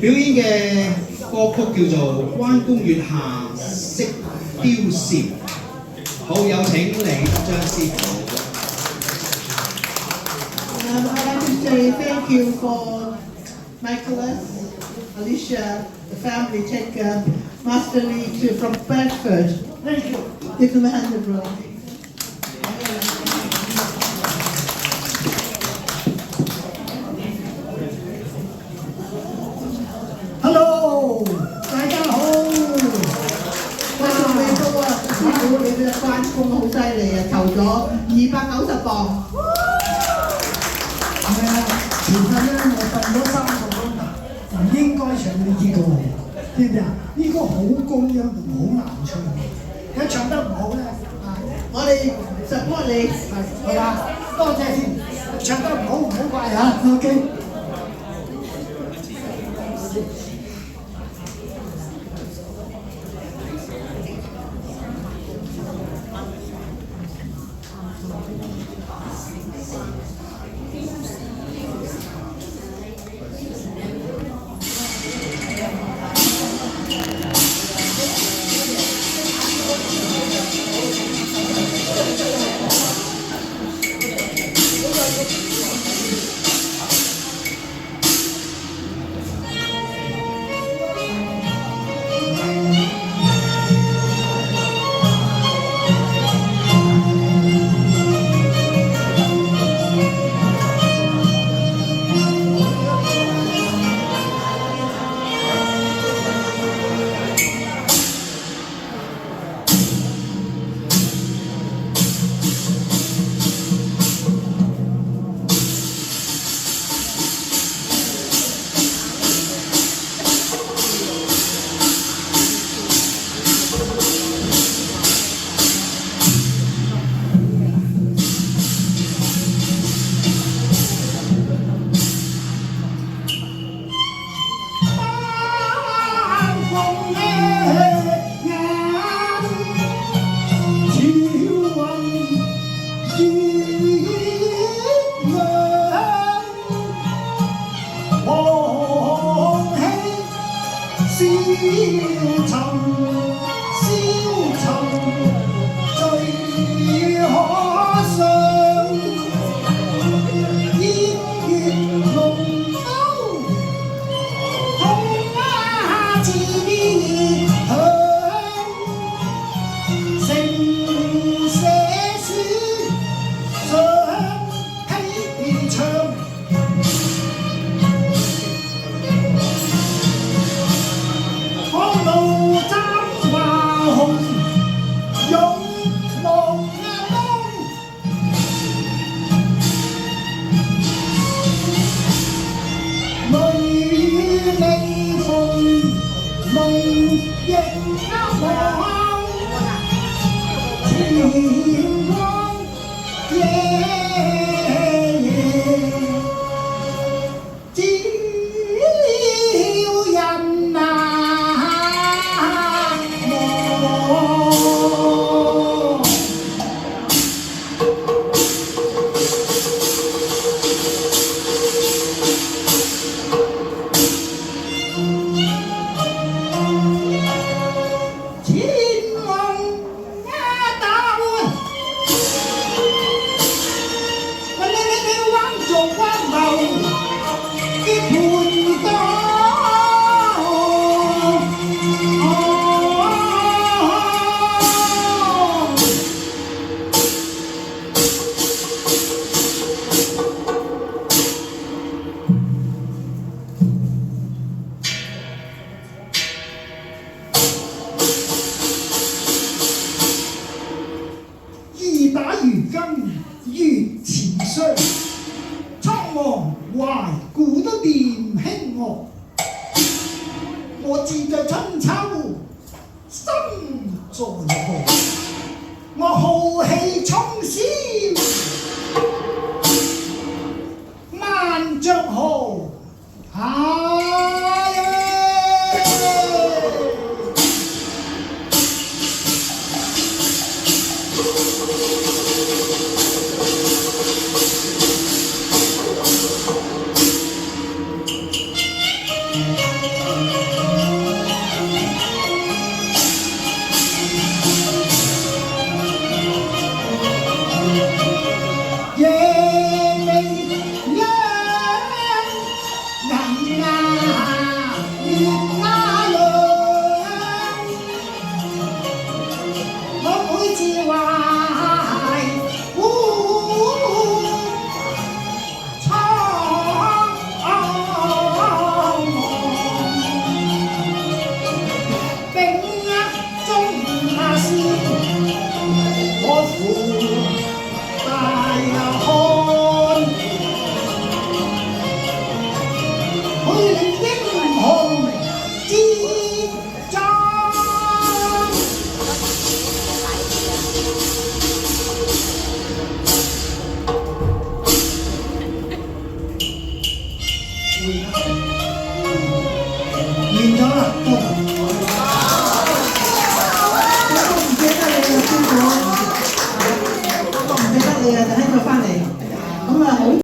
表演嘅歌曲叫做《關公月下識貂蟬》。好，有請李張師傅。I'd like to say thank you for Nicholas, Alicia, the family take Master Lee from Bedford. Thank you. Give them a hand of roll. Hello， 大家好。哇！你都啊，師傅你嘅關公好犀利啊，投咗290磅。係啊，其實咧我瞓咗3個鐘頭，唔應該唱呢支歌，知唔知啊？呢歌好高音同好難唱，一唱得唔好咧，我哋 support 你，係嘛？多謝先，唱得唔好唔好怪嚇 ，OK。夜明亮，人啊月啊亮，我每次懷蒼冰中那是我父大漢，去領英雄戰爭。完咗啦，都我唔記得你啊，師傅，我唔記得你啊，等